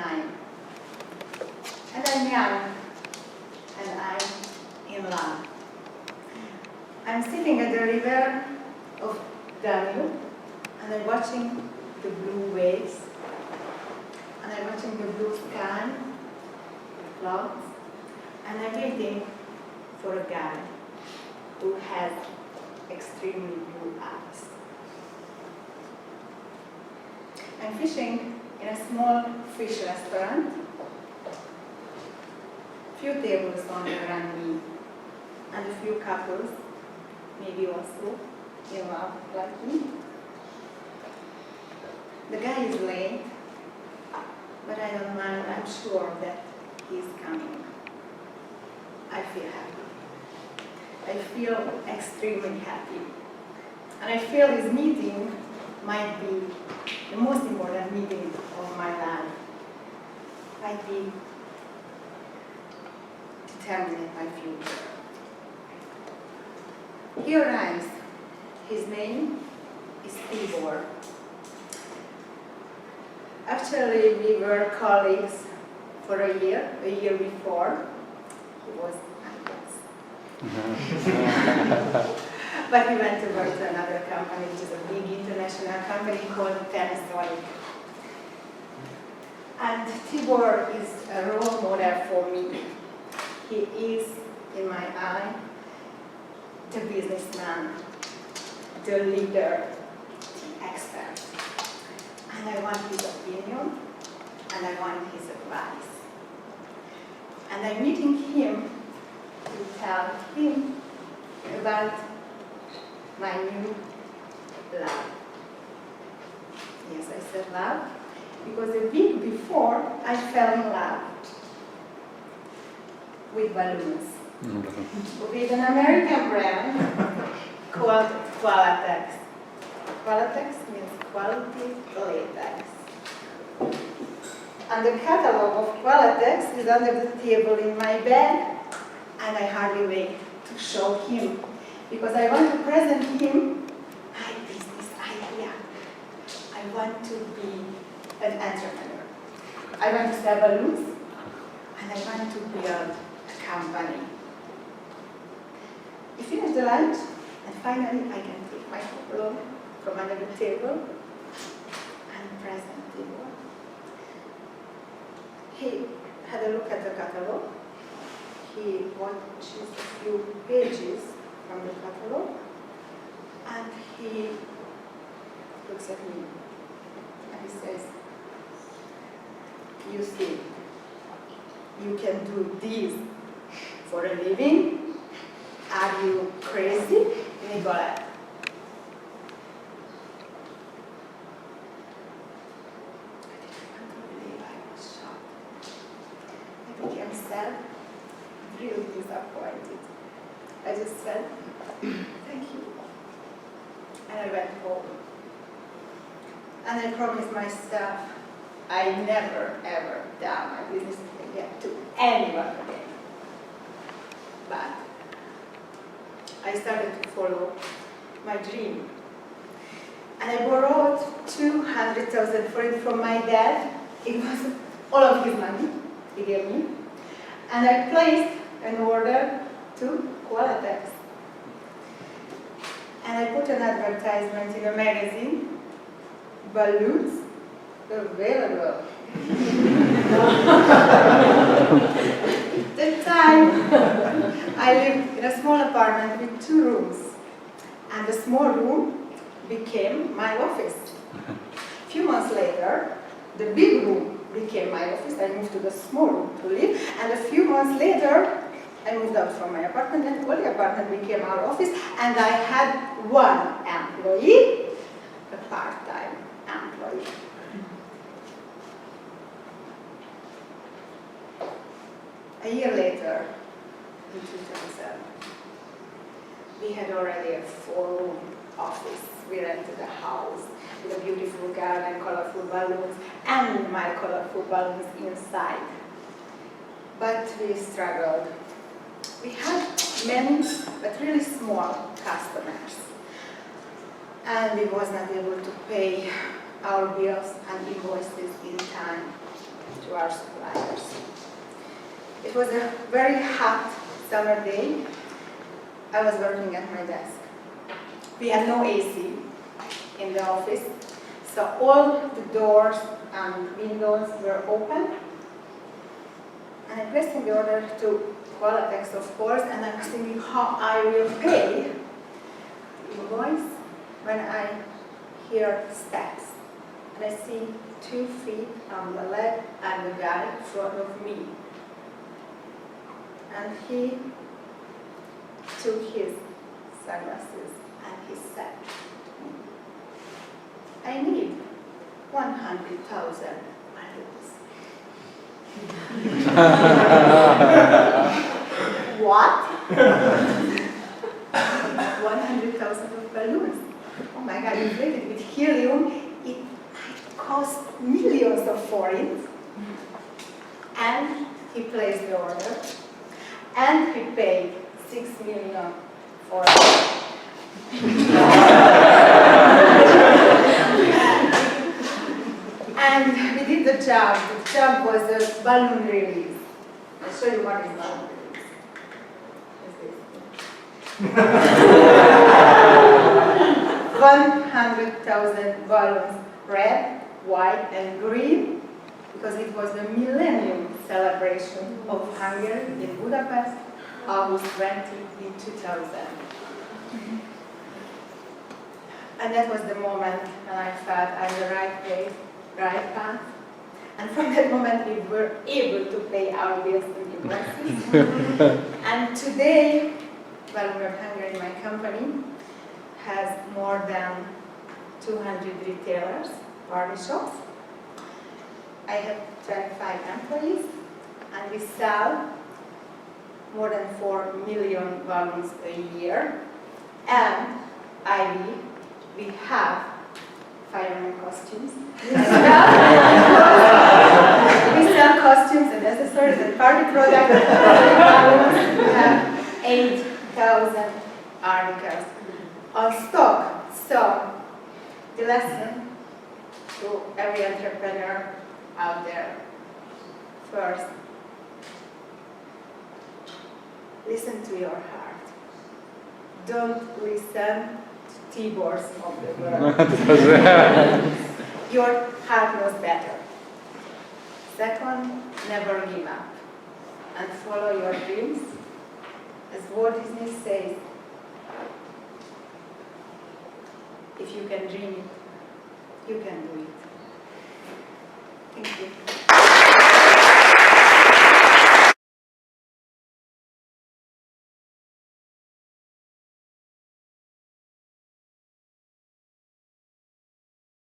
9. And I'm young, and I'm in love. I'm sitting at the river of Danube, and I'm watching the blue waves, and I'm watching the blue sky, the clouds, and I'm waiting for a guy who has extremely blue eyes. I'm fishing in a small fish restaurant. Few tables on around me, and a few couples, maybe also in love like me. The guy is late, but I don't mind. I'm sure that he's coming. I feel happy. I feel extremely happy. And I feel this meeting might be the most important meeting of my life. Might be determine my future. He arrives. His name is Tibor. Actually, we were colleagues for a year before. He was, I guess. But he went to work to another company, which is a big international company called Panasonic. And Tibor is a role model for me. He is, in my eye, the businessman, the leader, the expert. And I want his opinion, and I want his advice. And I'm meeting him to tell him about my new love. Yes, I said love, because a week before I fell in love with balloons. With an American brand called Qualatex. Qualatex means quality latex. And the catalog of Qualatex is under the table in my bed, and I hardly wait to show him, because I want to present him my business idea. I want to be an entrepreneur. I want to sell balloons, and I want to build a company. We finish the lunch, and finally I can take my envelope from under the table and present him. He had a look at the catalog. He watches a few pages from the catalog, and he looks at me and he says, "You see, you can do this for a living? Are you crazy, Nicolette?" Sad, really disappointed. I just said, "Thank you." And I went home. And I promised myself I never ever tell my business again to anyone again. But I started to follow my dream. And I borrowed 200,000 for it from my dad. It was all of his money he gave me. And I placed an order to Qualatex. And I put an advertisement in a magazine, balloons available. At that time, I lived in a small apartment with 2 rooms. And the small room became my office. A few months later, the big room became my office. I moved to the small room to live, and a few months later, I moved out from my apartment, and all the apartment became our office, and I had 1 employee, a part-time employee. A year later, in 2007, we had already a 4-room office. We rented a house with a beautiful garden, colorful balloons, and my colorful balloons inside. But we struggled. We had many, but really small customers. And we was not able to pay our bills and invoices in time. to our suppliers. It was a very hot summer day. I was working at my desk. We had no AC in the office, so all the doors and windows were open. And I placed in the order to Qualatex, of course, and I was thinking how I will pay the invoice when I hear steps. And I see 2 feet on the left and the guy in front of me. And he took his sunglasses and he said, I need 100,000 balloons. What? 100,000 of balloons? Oh my God, inflated with helium, it cost millions of forints. And he placed the order. And he paid 6 million for it. And we did the job. The job was a balloon release. I'll show you what is balloon release. Is this? 100,000 balloons, red, white, and green, because it was the millennium celebration of Hungary in Budapest, August 20 in 2000. And that was the moment when I felt I'm the right place, right path. And from that moment we were able to pay our bills and invoices. And today, Wildest Hungary, my company, has more than 200 retailers, party shops. I have 25 employees, and we sell more than 4 million balloons a year. And we have fireman costumes. We sell costumes and accessories and party products. We have 8,000 articles on stock. So the lesson to every entrepreneur out there: first, listen to your heart. Don't listen to Tibor's of the world. Your heart knows better. Second, never give up and follow your dreams. As Walt Disney says, if you can dream it, you can do it.